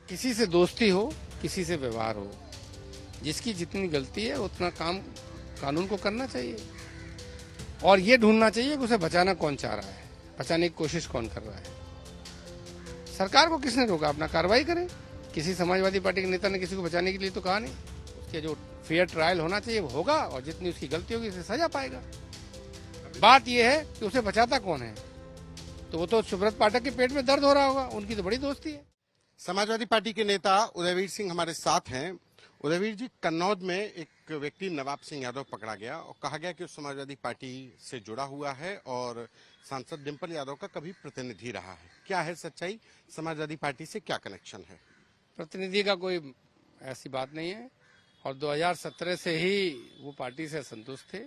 किसी से दोस्ती हो, किसी से व्यवहार हो, जिसकी जितनी गलती है उतना काम कानून को करना चाहिए और ये ढूंढना चाहिए कि उसे बचाना कौन चाह रहा है, बचाने की कोशिश कौन कर रहा है। सरकार को किसने रोका? अपना कार्रवाई करे। किसी समाजवादी पार्टी के नेता ने किसी को बचाने के लिए तो कहा नहीं। उसके जो फेयर ट्रायल होना चाहिए वो होगा और जितनी उसकी गलती होगी उसे सजा पाएगा। बात यह है कि उसे बचाता कौन है, तो वो तो सुब्रत पाठक के पेट में दर्द हो रहा होगा, उनकी तो बड़ी दोस्ती है। समाजवादी पार्टी के नेता उदयवीर सिंह हमारे साथ हैं। उदयवीर जी, कन्नौज में एक व्यक्ति नवाब सिंह यादव पकड़ा गया और कहा गया कि वो समाजवादी पार्टी से जुड़ा हुआ है और सांसद डिंपल यादव का कभी प्रतिनिधि रहा है। क्या है सच्चाई? समाजवादी पार्टी से क्या कनेक्शन है? प्रतिनिधि का कोई ऐसी बात नहीं है और 2017 से ही वो पार्टी से असंतुष्ट थे।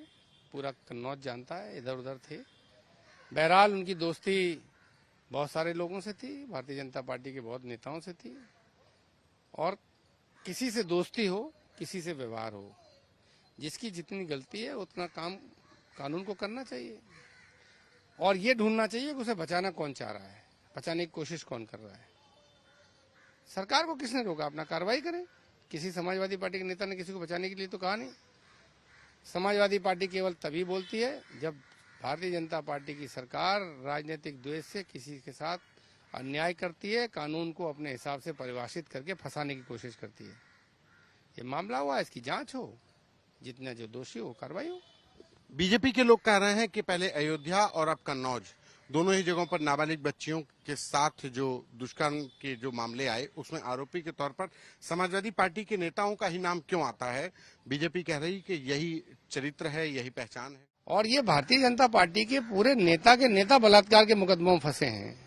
पूरा कन्नौज जानता है, इधर उधर थे। बहरहाल उनकी दोस्ती बहुत सारे लोगों से थी, भारतीय जनता पार्टी के बहुत नेताओं से थी। और किसी से दोस्ती हो, किसी से व्यवहार हो, जिसकी जितनी गलती है उतना काम कानून को करना चाहिए और ये ढूंढना चाहिए कि उसे बचाना कौन चाह रहा है, बचाने की कोशिश कौन कर रहा है। सरकार को किसने रोका? अपना कार्रवाई करे। किसी समाजवादी पार्टी के नेता ने किसी को बचाने के लिए तो कहा नहीं। समाजवादी पार्टी केवल तभी बोलती है जब भारतीय जनता पार्टी की सरकार राजनीतिक द्वेष से किसी के साथ अन्याय करती है, कानून को अपने हिसाब से परिभाषित करके फंसाने की कोशिश करती है। ये मामला हुआ, इसकी जांच हो, जितना जो दोषी हो कार्रवाई हो। बीजेपी के लोग कह रहे हैं कि पहले अयोध्या और अब कन्नौज, दोनों ही जगहों पर नाबालिग बच्चियों के साथ जो दुष्कर्म के जो मामले आए उसमें आरोपी के तौर पर समाजवादी पार्टी के नेताओं का ही नाम क्यों आता है? बीजेपी कह रही कि यही चरित्र है, यही पहचान है। और ये भारतीय जनता पार्टी के पूरे नेता के नेता बलात्कार के मुकदमों में फंसे हैं।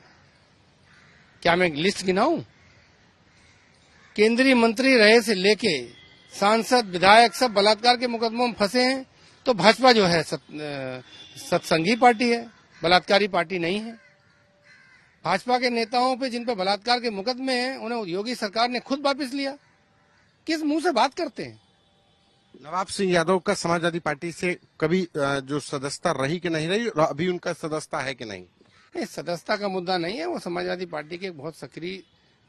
क्या मैं लिस्ट गिनाऊं? केंद्रीय मंत्री रहे से लेके सांसद, विधायक सब बलात्कार के मुकदमों में फंसे हैं। तो भाजपा जो है सत्संगी पार्टी है, बलात्कारी पार्टी नहीं है। भाजपा के नेताओं पे जिन पे बलात्कार के मुकदमे हैं उन्हें योगी सरकार ने खुद वापस लिया। किस मुंह से बात करते हैं? नवाब सिंह यादव का समाजवादी पार्टी से कभी जो सदस्यता रही कि नहीं रही, अभी उनका सदस्यता है कि नहीं? नहीं, सदस्यता का मुद्दा नहीं है। वो समाजवादी पार्टी के बहुत सक्रिय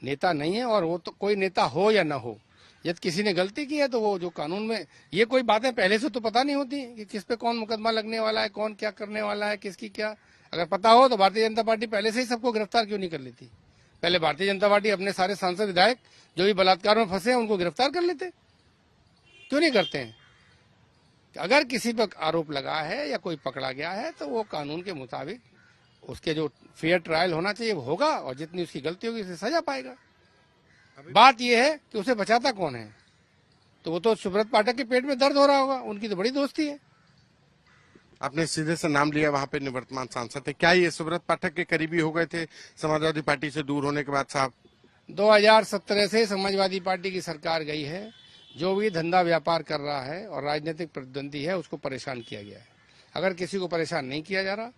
नेता नहीं है और वो तो कोई नेता हो या ना हो, यदि किसी ने गलती की है तो वो जो कानून में, ये कोई बातें पहले से तो पता नहीं होती कि किस पे कौन मुकदमा लगने वाला है, कौन क्या करने वाला है, किसकी क्या। अगर पता हो तो भारतीय जनता पार्टी पहले से ही सबको गिरफ्तार क्यों नहीं कर लेती? पहले भारतीय जनता पार्टी अपने सारे सांसद, विधायक जो भी बलात्कार में फंसे हैं उनको गिरफ्तार कर लेते, क्यों नहीं करते हैं? अगर किसी पर आरोप लगा है या कोई पकड़ा गया है तो वो कानून के मुताबिक उसके जो फेयर ट्रायल होना चाहिए वो होगा और जितनी उसकी गलती होगी उसे सजा पाएगा। बात यह है कि उसे बचाता कौन है, तो वो तो सुब्रत पाठक के पेट में दर्द हो रहा होगा, उनकी तो बड़ी दोस्ती है। आपने सीधे से नाम लिया, वहां पे निवर्तमान सांसद थे। क्या ये सुब्रत पाठक के करीबी हो गए थे समाजवादी पार्टी से दूर होने के बाद? साहब, 2017 से समाजवादी पार्टी की सरकार गई है। जो भी धंधा व्यापार कर रहा है और राजनीतिक प्रतिद्वंदी है उसको परेशान किया गया है। अगर किसी को परेशान नहीं किया जा रहा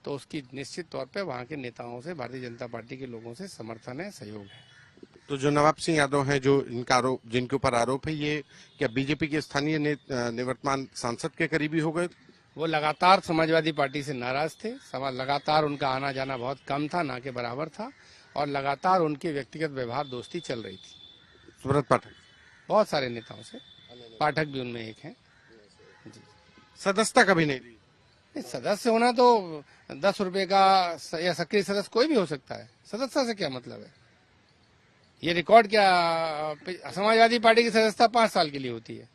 तो उसकी निश्चित तौर पे वहां के नेताओं से, भारतीय जनता पार्टी के लोगों से समर्थन है, सहयोग है। तो जो नवाब सिंह यादव हैं, जो इनका आरोप, जिनके ऊपर आरोप है, ये क्या बीजेपी के स्थानीय निवर्तमान सांसद के करीबी हो गए? वो लगातार समाजवादी पार्टी से नाराज थे। लगातार उनका आना जाना बहुत कम था, ना के बराबर था, और लगातार उनके व्यक्तिगत व्यवहार दोस्ती चल रही थी सुब्रत पाठक बहुत सारे नेताओं से। पाठक भी उनमें एक हैं। जी। सदस्यता कभी नहीं दी? सदस्य होना तो 10 रुपए का या सक्रिय सदस्य कोई भी हो सकता है। सदस्यता से क्या मतलब है? ये रिकॉर्ड क्या, समाजवादी पार्टी की सदस्यता 5 साल के लिए होती है।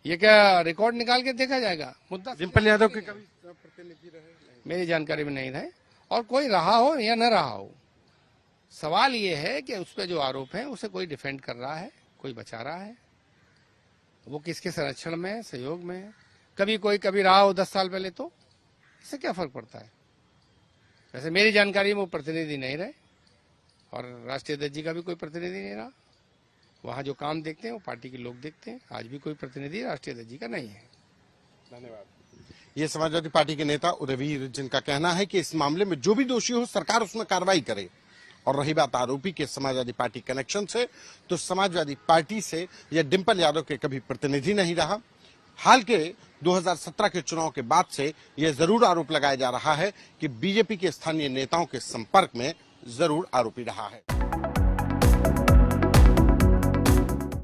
ये क्या रिकॉर्ड निकाल के देखा जाएगा? मुद्दा डिंपल यादव के कभी प्रतिनिधि रहे? मेरी जानकारी में नहीं रहे और कोई रहा हो या न रहा हो। सवाल ये है कि उस पर जो आरोप है उसे कोई डिफेंड कर रहा है, कोई बचा रहा है। वो किसके संरक्षण में है, सहयोग में है? कभी कोई कभी रहा हो 10 साल पहले, तो इससे क्या फर्क पड़ता है? वैसे मेरी जानकारी में वो प्रतिनिधि नहीं रहे और राष्ट्रीय अध्यक्ष जी का भी कोई प्रतिनिधि नहीं रहा। वहाँ जो काम देखते हैं वो पार्टी के लोग देखते हैं। आज भी कोई प्रतिनिधि राष्ट्रीय अध्यक्ष जी का नहीं है। धन्यवाद। ये समाजवादी पार्टी के नेता उदयवीर, जिनका कहना है कि इस मामले में जो भी दोषी हो सरकार उसमें कार्रवाई करे। और रही बात आरोपी के समाजवादी पार्टी कनेक्शन से, तो समाजवादी पार्टी से यह डिंपल यादव के कभी प्रतिनिधि नहीं रहा। हाल के 2017 के चुनाव के बाद से यह जरूर आरोप लगाया जा रहा है कि बीजेपी के स्थानीय नेताओं के संपर्क में जरूर आरोपी रहा है।